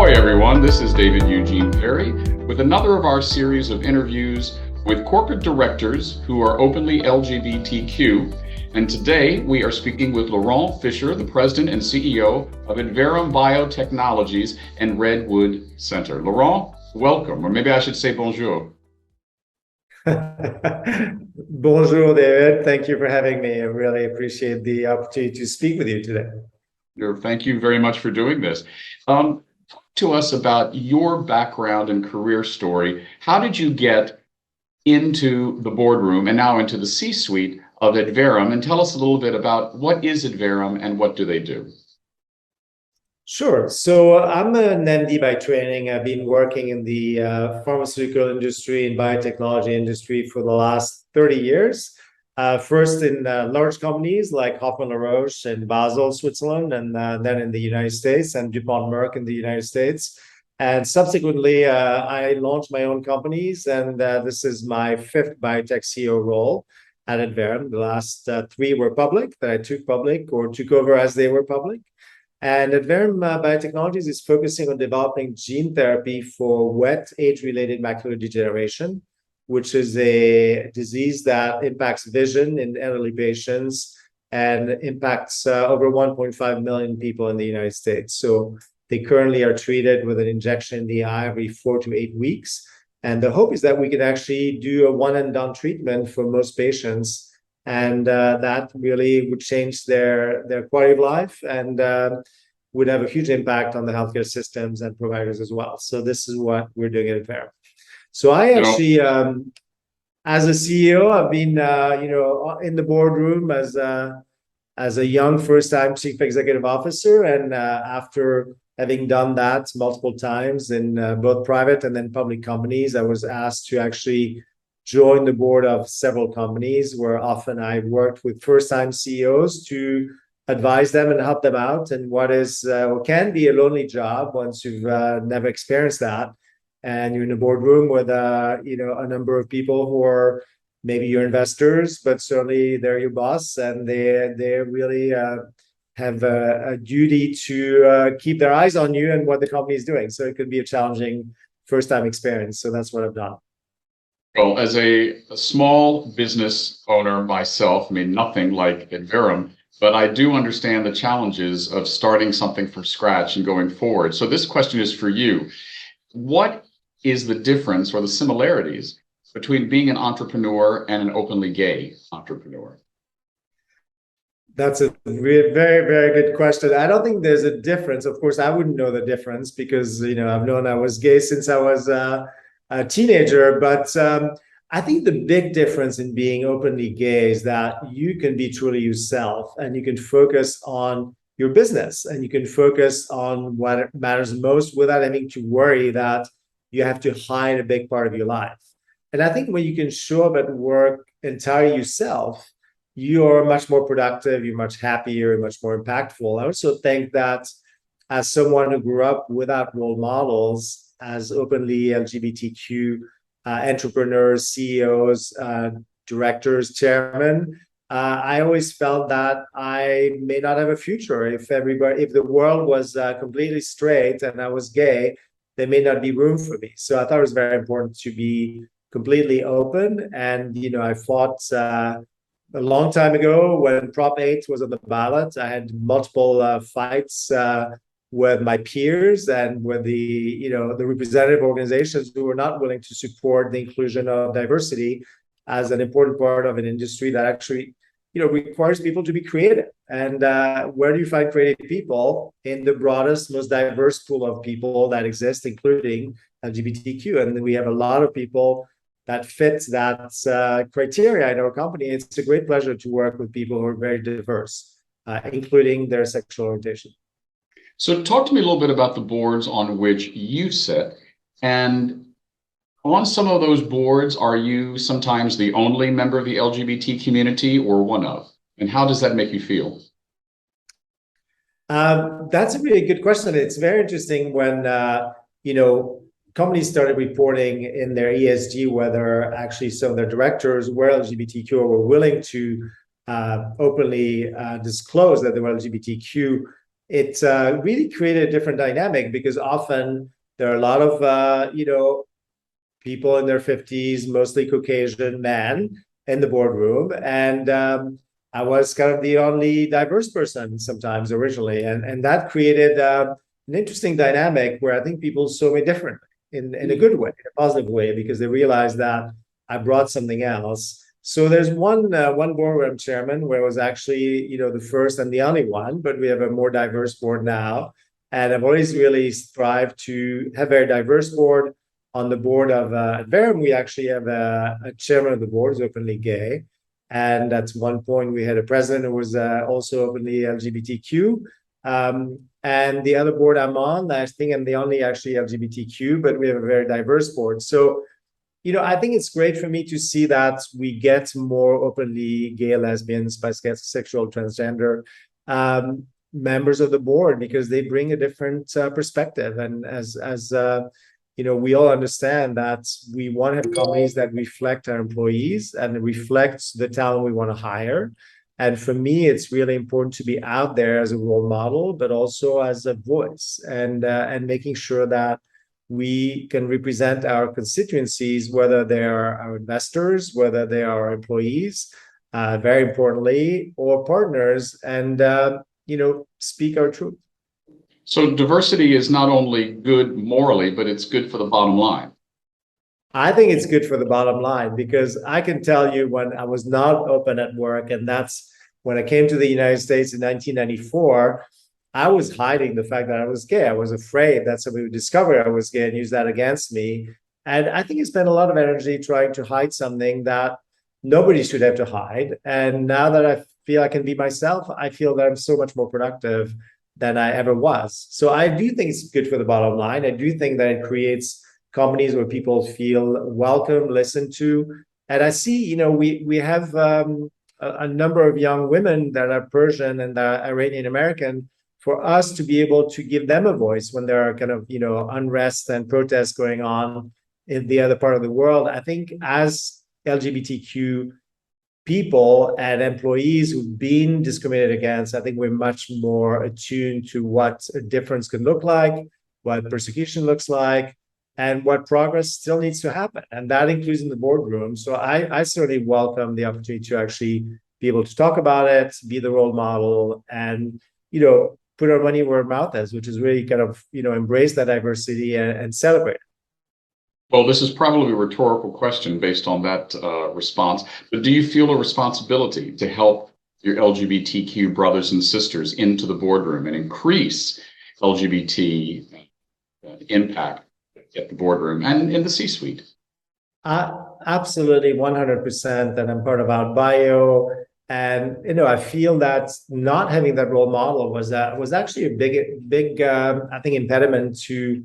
Ahoy, everyone. This is David Eugene Perry with another of our series of interviews with corporate directors who are openly LGBTQ. And today we are speaking with Laurent Fisher, the president and CEO of Environ Biotechnologies and Redwood Center. Laurent, welcome, or maybe I should say bonjour. Bonjour, David. Thank you for having me. I really appreciate the opportunity to speak with you today. Thank you very much for doing this. Talk to us about your background and career story. How did you get into the boardroom and now into the C-suite of Environ? And tell us a little bit about what is Environ and what do they do? Sure. So I'm an MD by training. I've been working in the pharmaceutical industry and biotechnology industry for the last 30 years. First in large companies like Hoffman Larose in Basel, Switzerland, and then in the United States, and DuPont Merck in the United States. And subsequently, I launched my own companies, and this is my fifth biotech CEO role at Environ. The last three were public, that I took public or took over as they were public. And Environ Biotechnologies is focusing on developing gene therapy for wet age-related macular degeneration, which is a disease that impacts vision in elderly patients and impacts over 1.5 million people in the United States. So they currently are treated with an injection in the eye every 4 to 8 weeks. And the hope is that we can actually do a one-and-done treatment for most patients. And that really would change their quality of life and would have a huge impact on the healthcare systems and providers as well. So this is what we're doing at Environ. So I actually, as a CEO, I've been, in the boardroom as a young first-time chief executive officer, and after having done that multiple times in both private and then public companies, I was asked to actually join the board of several companies where often I worked with first-time CEOs to advise them and help them out. And what is or can be a lonely job once you've never experienced that. And you're in a boardroom with a number of people who are maybe your investors, but certainly they're your boss, and they really have a duty to keep their eyes on you and what the company is doing. So it could be a challenging first-time experience. So that's what I've done. Well, as a small business owner myself, I mean, nothing like Environ, but I do understand the challenges of starting something from scratch and going forward. So this question is for you. What is the difference or the similarities between being an entrepreneur and an openly gay entrepreneur? That's a very, very good question. I don't think there's a difference. Of course, I wouldn't know the difference because, I've known I was gay since I was a teenager. But I think the big difference in being openly gay is that you can be truly yourself and you can focus on your business and you can focus on what matters most without having to worry that you have to hide a big part of your life. And I think when you can show up at work entirely yourself, you're much more productive, you're much happier, you're much more impactful. I also think that as someone who grew up without role models, as openly LGBTQ entrepreneurs, CEOs, directors, chairmen, I always felt that I may not have a future if the world was completely straight and I was gay. There may not be room for me. So I thought it was very important to be completely open. And, I fought a long time ago when Prop 8 was on the ballot. I had multiple fights with my peers and with the representative organizations who were not willing to support the inclusion of diversity as an important part of an industry that actually requires people to be creative. And where do you find creative people? In the broadest, most diverse pool of people that exist, including LGBTQ. And we have a lot of people that fit that criteria in our company. It's a great pleasure to work with people who are very diverse, including their sexual orientation. So talk to me a little bit about the boards on which you sit. And on some of those boards, are you sometimes the only member of the LGBT community or one of? And how does that make you feel? That's a really good question. It's very interesting when, companies started reporting in their ESG whether actually some of their directors were LGBTQ or were willing to openly disclose that they were LGBTQ. it really created a different dynamic, because often there are a lot of people in their 50s, mostly Caucasian men in the boardroom. And I was kind of the only diverse person sometimes originally. And that created an interesting dynamic where I think people saw me differently in a good way, in a positive way, because they realized that I brought something else. So there's one boardroom chairman where I was actually, the first and the only one, but we have a more diverse board now. And I've always really strived to have a very diverse board. On the board of Environ, we actually have a chairman of the board who's openly gay. And at one point, we had a president who was also openly LGBTQ. And the other board I'm on, I think I'm the only actually LGBTQ, but we have a very diverse board. So, I think it's great for me to see that we get more openly gay, lesbians, bisexual, transgender members of the board, because they bring a different perspective. And as we all understand that we want to have companies that reflect our employees and reflect the talent we want to hire. And for me, it's really important to be out there as a role model, but also as a voice, and making sure that we can represent our constituencies, whether they are our investors, whether they are our employees, very importantly, or partners, and speak our truth. So diversity is not only good morally, but it's good for the bottom line. I think it's good for the bottom line, because I can tell you when I was not open at work, and that's when I came to the United States in 1994, I was hiding the fact that I was gay. I was afraid that somebody would discover I was gay and use that against me. And I think I spent a lot of energy trying to hide something that nobody should have to hide. And now that I feel I can be myself, I feel that I'm so much more productive than I ever was. So I do think it's good for the bottom line. I do think that it creates companies where people feel welcome, listened to. And I see, we have a number of young women that are Persian and Iranian American, for us to be able to give them a voice when there are kind of, unrest and protests going on in the other part of the world. I think as LGBTQ people and employees who've been discriminated against, I think we're much more attuned to what a difference can look like, what persecution looks like, and what progress still needs to happen. And that includes in the boardroom. So I certainly welcome the opportunity to actually be able to talk about it, be the role model, and, put our money where our mouth is, which is really kind of, embrace that diversity and celebrate. Well, this is probably a rhetorical question based on that response, but do you feel a responsibility to help your LGBTQ brothers and sisters into the boardroom and increase LGBT impact at the boardroom and in the C-suite? Absolutely, 100%. And I'm part of Bio. And, I feel that not having that role model was actually a big, I think, impediment to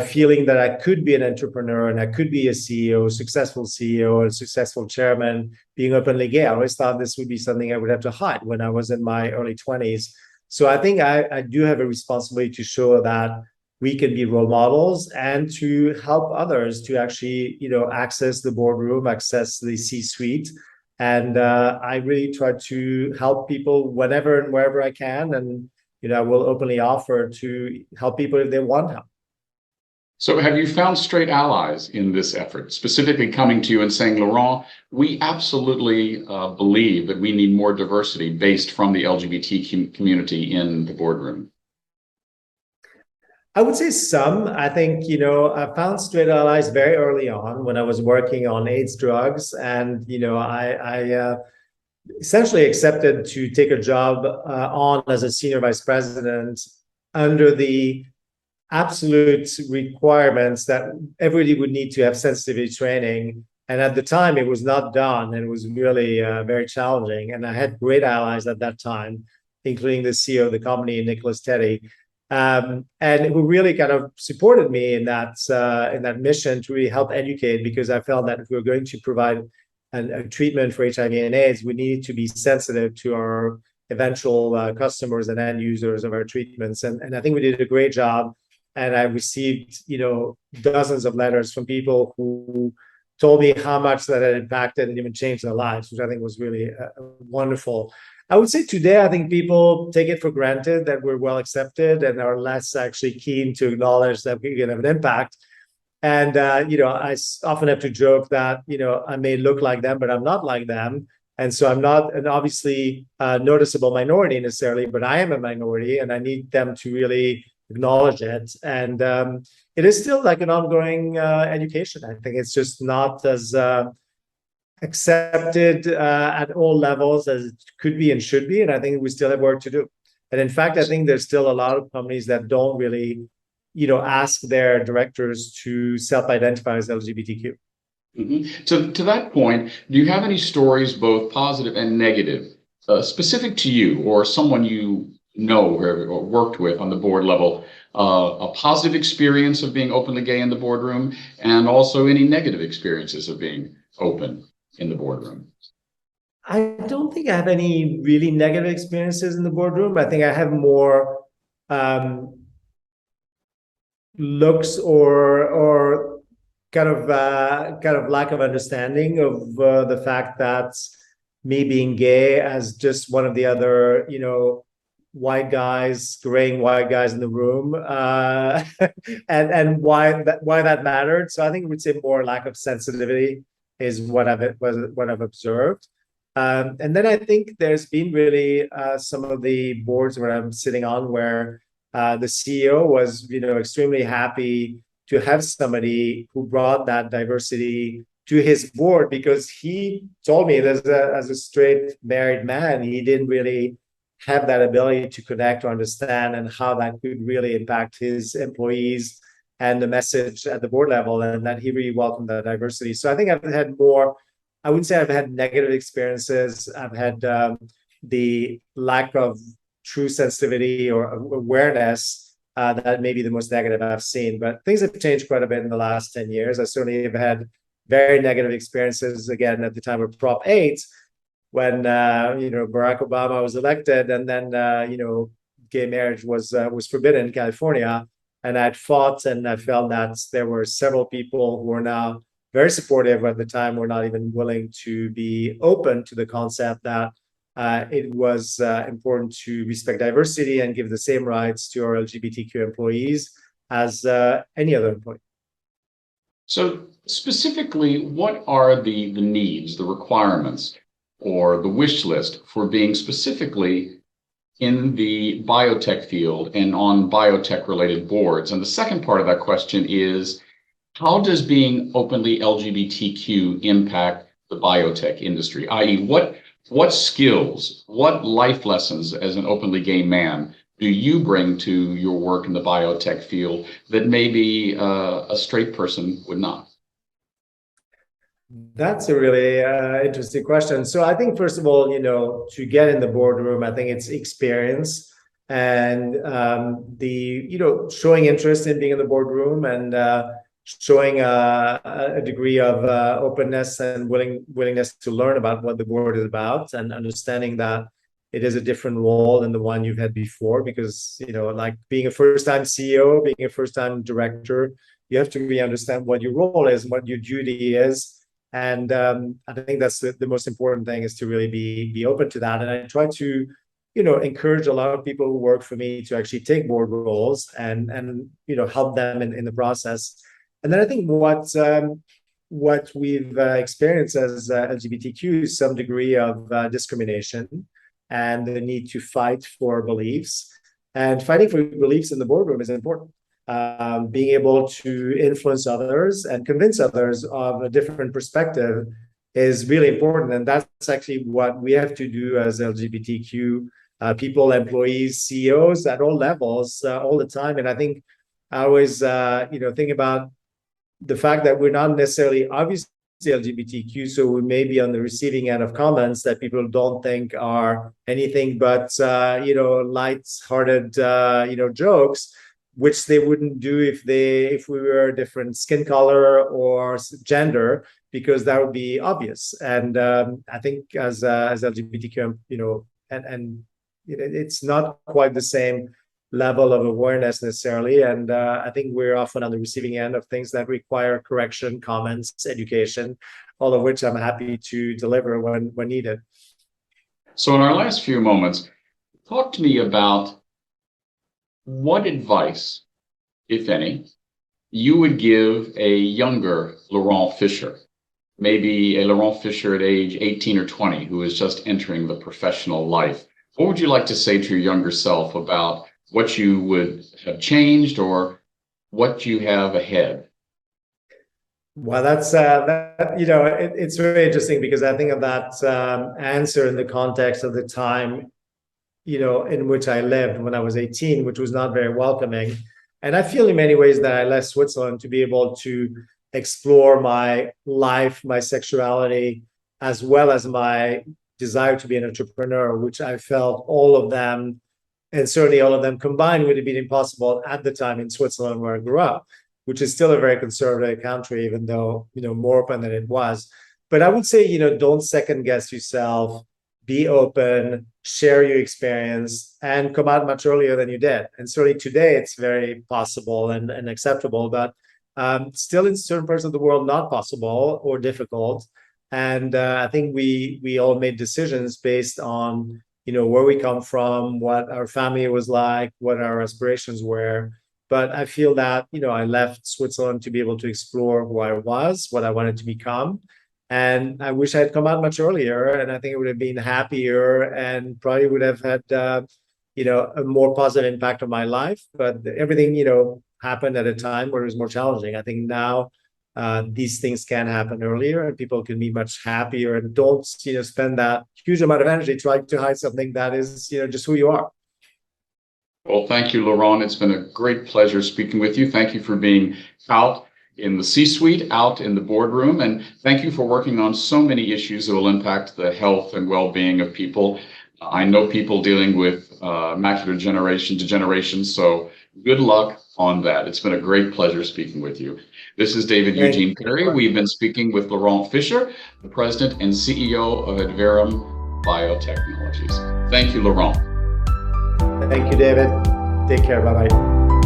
feeling that I could be an entrepreneur and I could be a CEO, successful CEO, a successful chairman, being openly gay. I always thought this would be something I would have to hide when I was in my early 20s. So I think I do have a responsibility to show that we can be role models and to help others to actually, access the boardroom, access the C-suite. And I really try to help people whenever and wherever I can. And, I will openly offer to help people if they want help. So have you found straight allies in this effort, specifically coming to you and saying, Laurent, we absolutely believe that we need more diversity based from the LGBT community in the boardroom? I would say some. I think, I found straight allies very early on when I was working on AIDS drugs. And, I essentially accepted to take a job on as a senior vice president under the absolute requirements that everybody would need to have sensitivity training. And at the time, it was not done. And it was really very challenging. And I had great allies at that time, including the CEO of the company, Nicholas Teddy. And who really kind of supported me in that mission to really help educate, because I felt that if we were going to provide a treatment for HIV and AIDS, we needed to be sensitive to our eventual customers and end users of our treatments. And I think we did a great job. And I received, dozens of letters from people who told me how much that had impacted and even changed their lives, which I think was really wonderful. I would say today, I think people take it for granted that we're well accepted and are less actually keen to acknowledge that we can have an impact. And I often have to joke that I may look like them, but I'm not like them. And so I'm not an obviously noticeable minority necessarily, but I am a minority, and I need them to really acknowledge it. And it is still like an ongoing education. I think it's just not as accepted at all levels as it could be and should be. And I think we still have work to do. And in fact, I think there's still a lot of companies that don't really, ask their directors to self-identify as LGBTQ. Mm-hmm. To that point, do you have any stories, both positive and negative, specific to you or someone you know or worked with on the board level, a positive experience of being openly gay in the boardroom, and also any negative experiences of being open in the boardroom? I don't think I have any really negative experiences in the boardroom. I think I have more looks or kind of lack of understanding of the fact that me being gay as just one of the other white guys, graying white guys in the room, and why that mattered. So I think I would say more lack of sensitivity is what I've observed. And then I think there's been really some of the boards where I'm sitting on where the CEO was, extremely happy to have somebody who brought that diversity to his board, because he told me that as a straight married man, he didn't really have that ability to connect or understand and how that could really impact his employees and the message at the board level, and that he really welcomed that diversity. So I think I've had more, I wouldn't say I've had negative experiences. I've had the lack of true sensitivity or awareness that may be the most negative I've seen. But things have changed quite a bit in the last 10 years. I certainly have had very negative experiences, again, at the time of Prop 8, when Barack Obama was elected, and then gay marriage was forbidden in California. And I'd fought, and I felt that there were several people who were now very supportive at the time, were not even willing to be open to the concept that it was important to respect diversity and give the same rights to our LGBTQ employees as any other employee. So specifically, what are the needs, the requirements, or the wish list for being specifically in the biotech field and on biotech-related boards? And the second part of that question is, how does being openly LGBTQ impact the biotech industry? I.e., what skills, what life lessons as an openly gay man do you bring to your work in the biotech field that maybe a straight person would not? That's a really interesting question. So I think, first of all, to get in the boardroom, I think it's experience and showing interest in being in the boardroom, and showing a degree of openness and willingness to learn about what the board is about, and understanding that it is a different role than the one you've had before. Because, like being a first-time CEO, being a first-time director, you have to really understand what your role is and what your duty is. And I think that's the most important thing, is to really be open to that. And I try to, encourage a lot of people who work for me to actually take board roles and help them in the process. And then I think what we've experienced as LGBTQ is some degree of discrimination and the need to fight for beliefs. And fighting for beliefs in the boardroom is important. Being able to influence others and convince others of a different perspective is really important. And that's actually what we have to do as LGBTQ people, employees, CEOs at all levels, all the time. And I think I always, think about the fact that we're not necessarily obviously LGBTQ, so we may be on the receiving end of comments that people don't think are anything but, light-hearted, jokes, which they wouldn't do if we were a different skin color or gender, because that would be obvious. And I think as LGBTQ, and it's not quite the same level of awareness necessarily. And I think we're often on the receiving end of things that require correction, comments, education, all of which I'm happy to deliver when needed. So in our last few moments, talk to me about what advice, if any, you would give a younger Laurent Fisher, maybe a Laurent Fisher at age 18 or 20 who is just entering the professional life. What would you like to say to your younger self about what you would have changed or what you have ahead? Well, that's it's very interesting because I think of that answer in the context of the time, in which I lived when I was 18, which was not very welcoming. And I feel in many ways that I left Switzerland to be able to explore my life, my sexuality, as well as my desire to be an entrepreneur, which I felt all of them, and certainly all of them combined, would have been impossible at the time in Switzerland where I grew up, which is still a very conservative country, even though, more open than it was. But I would say, don't second guess yourself, be open, share your experience, and come out much earlier than you did. And certainly today it's very possible and acceptable, but still in certain parts of the world, not possible or difficult. And I think we all made decisions based on, where we come from, what our family was like, what our aspirations were. But I feel that, I left Switzerland to be able to explore who I was, what I wanted to become. And I wish I had come out much earlier, and I think it would have been happier and probably would have had, a more positive impact on my life. But everything, happened at a time where it was more challenging. I think now these things can happen earlier, and people can be much happier and don't, spend that huge amount of energy trying to hide something that is, just who you are. Well, thank you, Laurent. It's been a great pleasure speaking with you. Thank you for being out in the C-suite, out in the boardroom, and thank you for working on so many issues that will impact the health and well-being of people. I know people dealing with macular degeneration, so good luck on that. It's been a great pleasure speaking with you. This is David Eugene Perry. We've been speaking with Laurent Fisher, the President and CEO of Environ Biotechnologies. Thank you, Laurent. Thank you, David. Take care. Bye-bye.